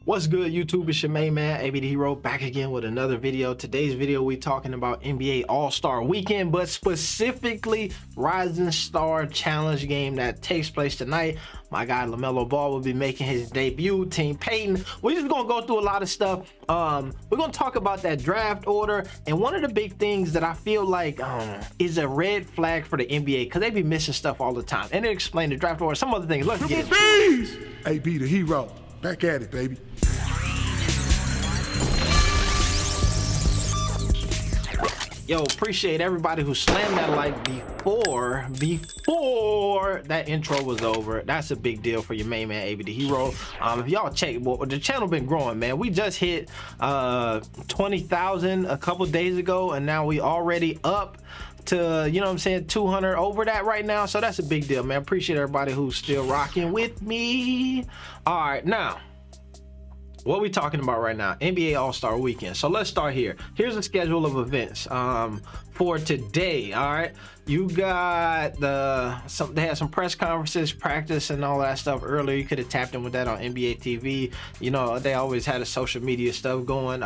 What's good, YouTube? It's your main man, AB the Hero, back again with another video. Today's video, we talking about NBA All-Star Weekend, but specifically Rising Star Challenge game that takes place tonight. My guy LaMelo Ball will be making his debut. Team Payton. We're just gonna go through a lot of stuff. We're gonna talk about that draft order, and one of the big things that I feel like is a red flag for the NBA, because they be missing stuff all the time. And they explain the draft order, some other things. Let's get it. AB the Hero, back at it, baby. Yo, appreciate everybody who slammed that like before that intro was over. That's a big deal for your main man, AB the Hero. If y'all check, well, the channel been growing, man. We just hit 20,000 a couple days ago, and now we already up to, you know what I'm saying, 200 over that right now. So that's a big deal, man. Appreciate everybody who's still rocking with me. All right, now what we talking about right now? NBA All-Star Weekend. So let's start here. Here's a schedule of events for today. All right, you got they had some press conferences, practice, and all that stuff earlier. You could have tapped in with that on NBA TV. You know, they always had a social media stuff going.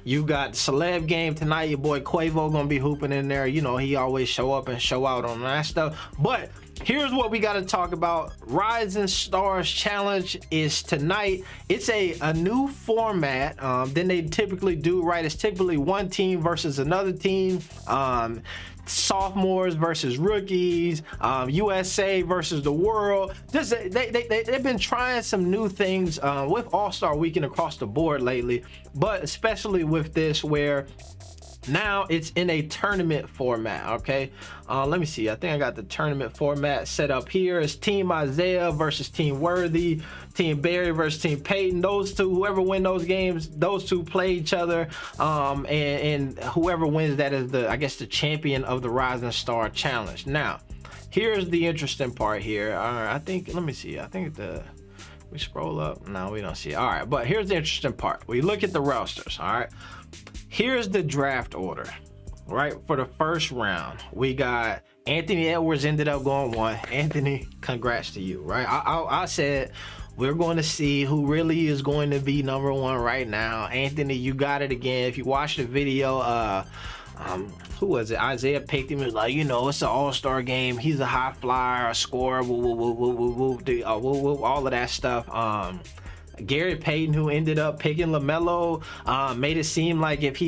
You got celeb game tonight. Your boy Quavo gonna be hooping in there. You know, he always show up and show out on that stuff. But here's what we got to talk about. Rising Stars Challenge is tonight. It's a new format than they typically do, right? It's typically one team versus another team. Sophomores versus rookies, USA versus the world. They've been trying some new things with All-Star Weekend across the board lately, but especially with this, where now it's in a tournament format. Okay, let me see. I think I got the tournament format set up here. It's Team Isaiah versus Team Worthy, Team Barry versus Team Payton. Those two, whoever win those games, those two play each other, and whoever wins that is the, I guess, the champion of the Rising Star Challenge. Now, here's the interesting part here. I think, let me see. I think we scroll up. No, we don't see it. All right, but here's the interesting part. We look at the rosters. All right. Here's the draft order, right? For the first round, we got Anthony Edwards ended up going 1. Anthony, congrats to you, right? I said we're going to see who really is going to be number 1 right now. Anthony, you got it again. If you watch the video, who was it? Isaiah picked him. He was like, you know, it's an all-star game. He's a high flyer, a scorer, all of that stuff. Gary Payton, who ended up picking LaMelo, made it seem like if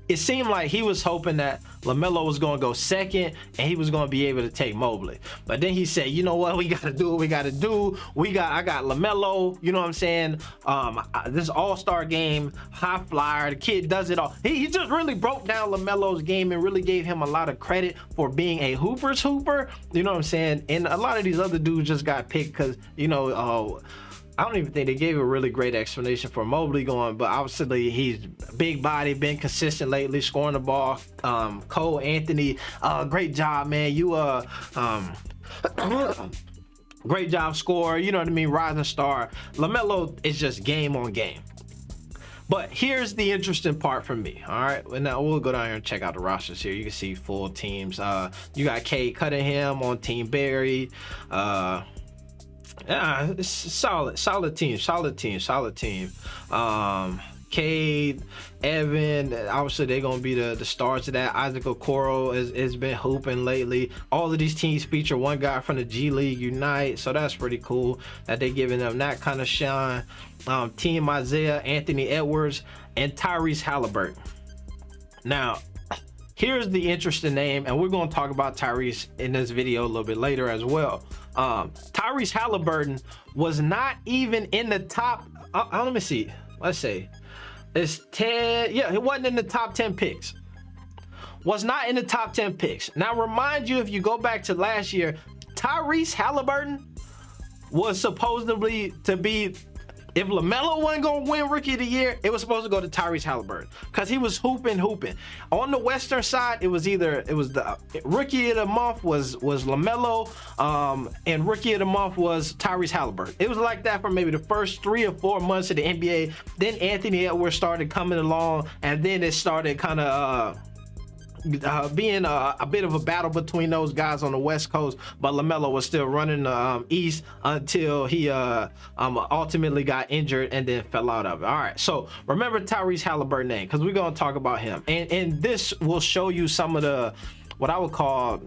it seemed like he was hoping that LaMelo was going to go second and he was going to be able to take Mobley. But then he said, you know what, we got to do what we got to do. I got LaMelo, you know what I'm saying? This all-star game, high flyer, the kid does it all. He just really broke down LaMelo's game and really gave him a lot of credit for being a hooper's hooper, you know what I'm saying? And a lot of these other dudes just got picked because, you know, I don't even think they gave a really great explanation for Mobley going, but obviously he's big body, been consistent lately, scoring the ball. Cole Anthony, great job, man. You great job, scorer. You know what I mean? Rising star. LaMelo is just game on game. But here's the interesting part for me. All right, well, now we'll go down here and check out the rosters here. You can see full teams. You got Cade Cunningham on Team Barry. Yeah, it's solid team. Cade, Evan, obviously they're gonna be the stars of that. Isaac Okoro has been hooping lately. All of these teams feature one guy from the G League Unite, so that's pretty cool that they're giving them that kind of shine. Team Isaiah, Anthony Edwards, and Tyrese Haliburton. Now, here's the interesting name, and we're going to talk about Tyrese in this video a little bit later as well. Tyrese Haliburton was not even in the top, let me see, let's say it's 10, yeah, he wasn't in the top 10 picks. Was not in the top 10 picks. Now, remind you, if you go back to last year, Tyrese Haliburton was supposedly to be, if LaMelo wasn't gonna win Rookie of the Year, it was supposed to go to Tyrese Haliburton because he was hooping. On the Western side, it was the Rookie of the Month was LaMelo, and Rookie of the Month was Tyrese Haliburton. It was like that for maybe the first 3 or 4 months of the NBA. Then Anthony Edwards started coming along, and then it started kind of being a bit of a battle between those guys on the West Coast, but LaMelo was still running the East until he ultimately got injured and then fell out of it. All right, so remember Tyrese Haliburton name, because we're going to talk about him, and this will show you some of the what I would call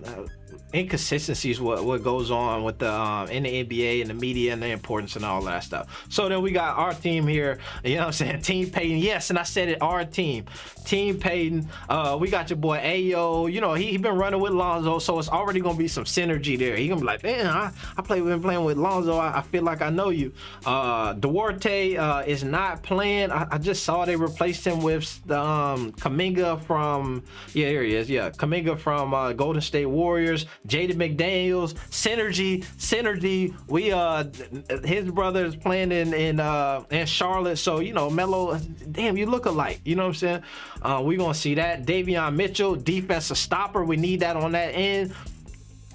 inconsistencies, what goes on with the in the NBA and the media and the importance and all that stuff. So then we got our team here, you know what I'm saying, Team Payton. Yes, and I said it, our team Payton. We got your boy Ayo, you know, he been running with Lonzo, so it's already gonna be some synergy there. He gonna be like, man, I been playing with Lonzo, I feel like I know you. Duarte is not playing. I just saw they replaced him with the Kuminga from, yeah, here he is, yeah, Kuminga from Golden State Warriors. Jaden McDaniels, synergy. We his brother is playing in Charlotte, so you know Melo, damn, you look alike. You know what I'm saying? We gonna see that. Davion Mitchell, defensive stopper. We need that on that end.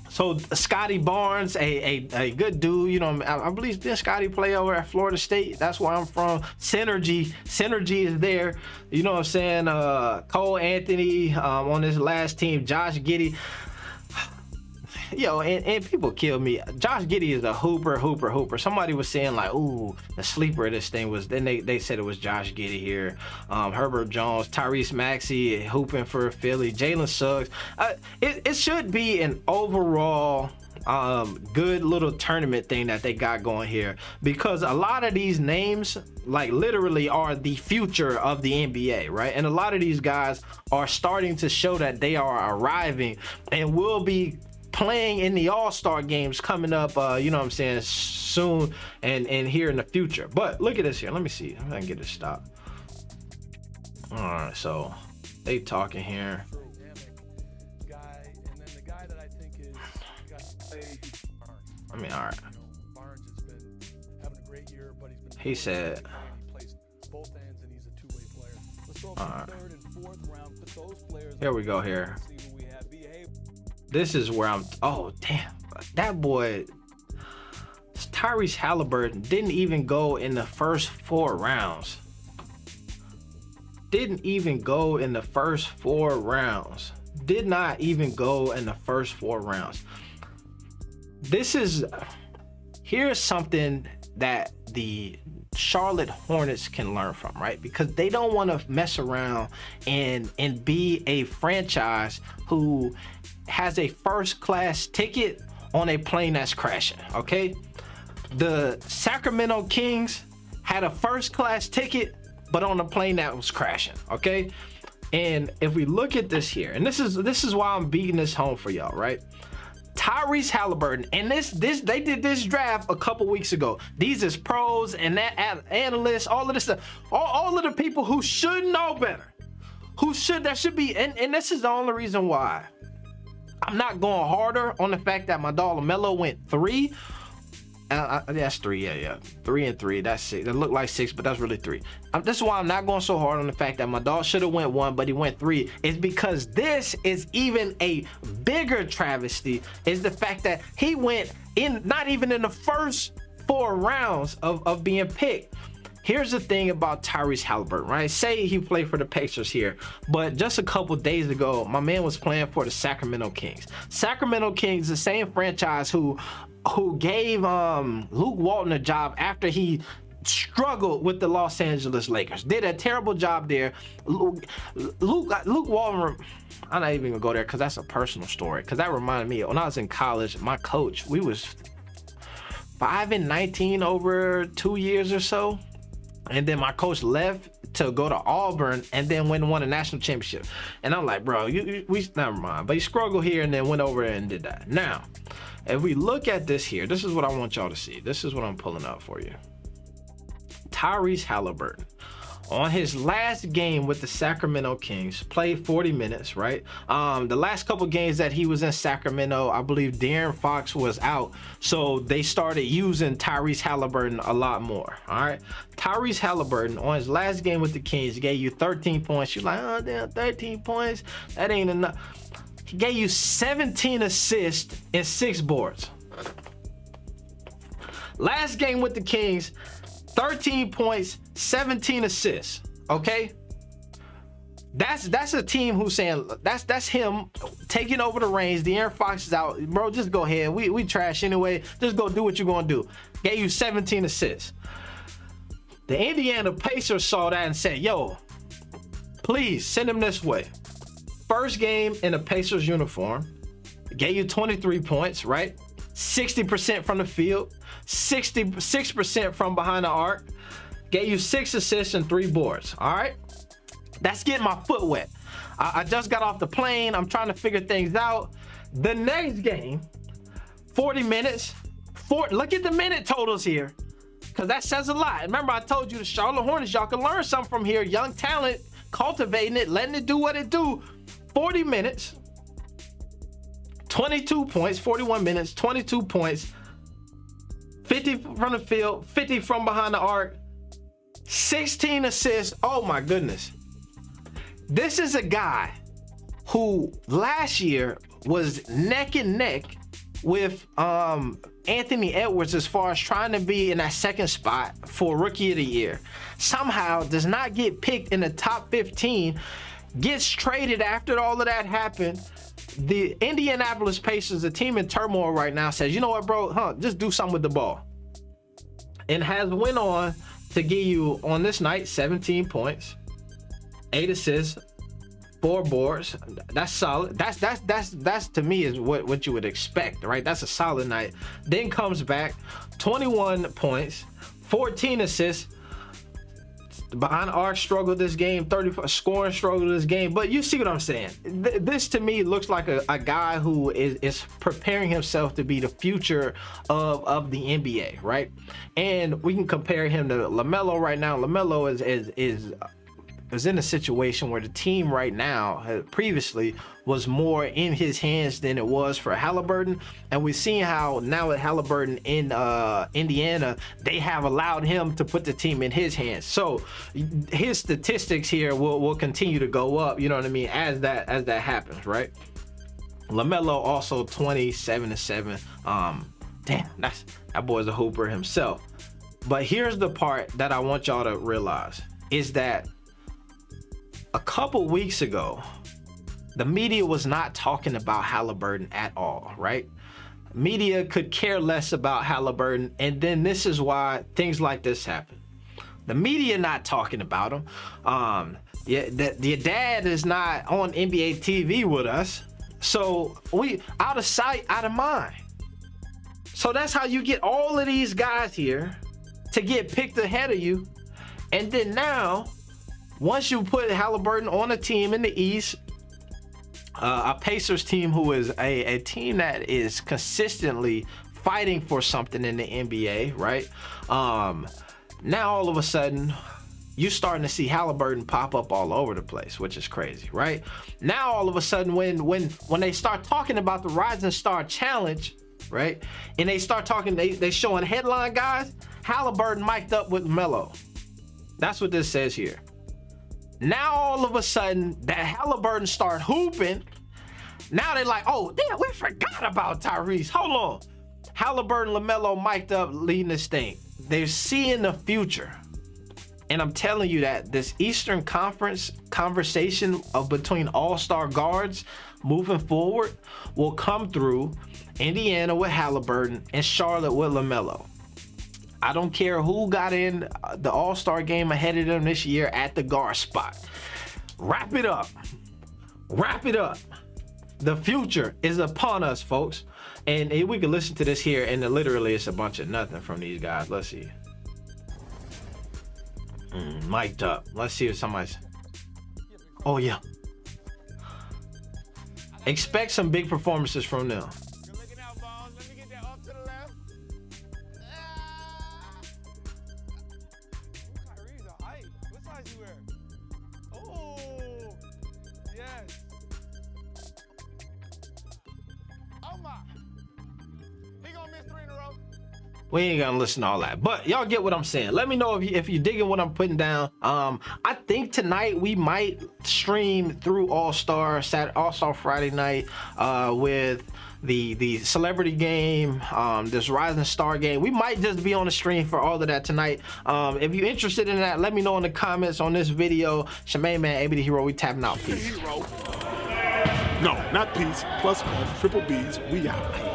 So Scotty Barnes, a good dude. You know, I believe did Scotty play over at Florida State? That's where I'm from. Synergy is there. You know what I'm saying? Cole Anthony on his last team. Josh Giddey. Yo, and people kill me. Josh Giddey is a hooper. Somebody was saying like, ooh, the sleeper of this thing was, then they said it was Josh Giddey here. Herbert Jones, Tyrese Maxey hooping for Philly, Jalen Suggs. It should be an overall good little tournament thing that they got going here, because a lot of these names like literally are the future of the NBA, right? And a lot of these guys are starting to show that they are arriving and will be playing in the All-Star games coming up, you know what I'm saying, soon and here in the future. But look at this here. Let me see if I can get it stopped. All right, so they talking here. I mean, all right. He said, all right. Here we go here. This is where I'm, oh damn, that boy Tyrese Haliburton didn't even go in the first 4 rounds. Did not even go in the first 4 rounds. Here's something that the Charlotte Hornets can learn from, right? Because they don't want to mess around and be a franchise who has a first class ticket on a plane that's crashing. Okay, the Sacramento Kings had a first class ticket but on a plane that was crashing. Okay, and if we look at this here, and this is why I'm beating this home for y'all, right? Tyrese Haliburton, and they did this draft a couple weeks ago. These is pros and that analysts, all of this stuff, all of the people who should know better, that should be, and this is the only reason why I'm not going harder on the fact that my dog LaMelo went 3. That's 3, yeah. 3 and 3. That's 6. It looked like 6, but that's really 3. This is why I'm not going so hard on the fact that my dog should have went 1, but he went 3. Is because this is even a bigger travesty. Is the fact that he went in, not even in the first 4 rounds of being picked. Here's the thing about Tyrese Haliburton, right? Say he played for the Pacers here, but just a couple days ago, my man was playing for the Sacramento Kings. Sacramento Kings, the same franchise who gave Luke Walton a job after he struggled with the Los Angeles Lakers. Did a terrible job there. Luke Walton, I'm not even gonna go there because that's a personal story. Because that reminded me, when I was in college, my coach, we was 5-19 over 2 years or so. And then my coach left to go to Auburn and then went and won a national championship. And I'm like, bro, we never mind. But he struggled here and then went over and did that. Now, if we look at this here, this is what I want y'all to see. This is what I'm pulling up for you. Tyrese Haliburton, on his last game with the Sacramento Kings, played 40 minutes, right? The last couple games that he was in Sacramento, I believe De'Aaron Fox was out, so they started using Tyrese Haliburton a lot more, all right? Tyrese Haliburton, on his last game with the Kings, gave you 13 points. You're like, oh, damn, 13 points? That ain't enough. He gave you 17 assists and 6 boards. Last game with the Kings, 13 points, 17 assists, okay? That's a team who's saying that's him taking over the reins. De'Aaron Fox is out, bro. Just go ahead. We trash anyway. Just go do what you're gonna do. Gave you 17 assists. The Indiana Pacers saw that and said, "Yo, please send him this way." First game in a Pacers uniform, gave you 23 points, right? 60% from the field, 66% from behind the arc. Gave you 6 assists and 3 boards. All right. That's getting my foot wet. I just got off the plane. I'm trying to figure things out. The next game, 40 minutes. Look at the minute totals here, because that says a lot. Remember, I told you the Charlotte Hornets, y'all can learn something from here. Young talent, cultivating it, letting it do what it do. 40 minutes, 22 points, 41 minutes, 22 points, 50 from the field, 50 from behind the arc, 16 assists. Oh my goodness. This is a guy who last year was neck and neck with Anthony Edwards as far as trying to be in that second spot for Rookie of the Year. Somehow does not get picked in the top 15, gets traded after all of that happened. The Indianapolis Pacers, a team in turmoil right now, says, you know what, bro, just do something with the ball. And has went on to give you on this night 17 points, 8 assists, 4 boards. That's solid. That's to me is what you would expect, right? That's a solid night. Then comes back, 21 points, 14 assists. Behind the arc struggled this game, 34 scoring struggled this game. But you see what I'm saying? This to me looks like a guy who is preparing himself to be the future of the NBA, right? And we can compare him to LaMelo right now. LaMelo is in a situation where the team right now previously was more in his hands than it was for Haliburton, and we've seen how now with Haliburton in Indiana, they have allowed him to put the team in his hands. So his statistics here will continue to go up, you know what I mean, as that happens, right? LaMelo also 27-7. Damn, that boy's a hooper himself. But here's the part that I want y'all to realize is that a couple weeks ago, the media was not talking about Haliburton at all, right? Media could care less about Haliburton, and then this is why things like this happen. The media not talking about him. Your dad is not on NBA TV with us, so we out of sight, out of mind. So that's how you get all of these guys here to get picked ahead of you, and then now, once you put Haliburton on a team in the East, a Pacers team who is a team that is consistently fighting for something in the NBA, right? Now all of a sudden, you're starting to see Haliburton pop up all over the place, which is crazy, right? Now all of a sudden, when they start talking about the Rising Star Challenge, right? And they start talking, they showing headline guys, Haliburton mic'd up with LaMelo. That's what this says here. Now all of a sudden that Haliburton start hooping, now they're like, oh damn, we forgot about Tyrese. Hold on. Haliburton, LaMelo mic'd up leading this thing. They're seeing the future. And I'm telling you that this Eastern Conference conversation between all-star guards moving forward will come through Indiana with Haliburton and Charlotte with LaMelo. I don't care who got in the All-Star game ahead of them this year at the guard spot. Wrap it up. Wrap it up. The future is upon us, folks. And we can listen to this here, and literally it's a bunch of nothing from these guys. Let's see. Mic'd up. Let's see if somebody's... Oh, yeah. Expect some big performances from them. We ain't gonna listen to all that, but y'all get what I'm saying. Let me know if you're digging what I'm putting down. I think tonight we might stream through All-Star Friday night with the celebrity game, this Rising Star game. We might just be on the stream for all of that tonight. If you're interested in that, let me know in the comments on this video. It's your main man, AB the Hero. We tapping out. Peace. No, not peace. +1, triple B's. We out.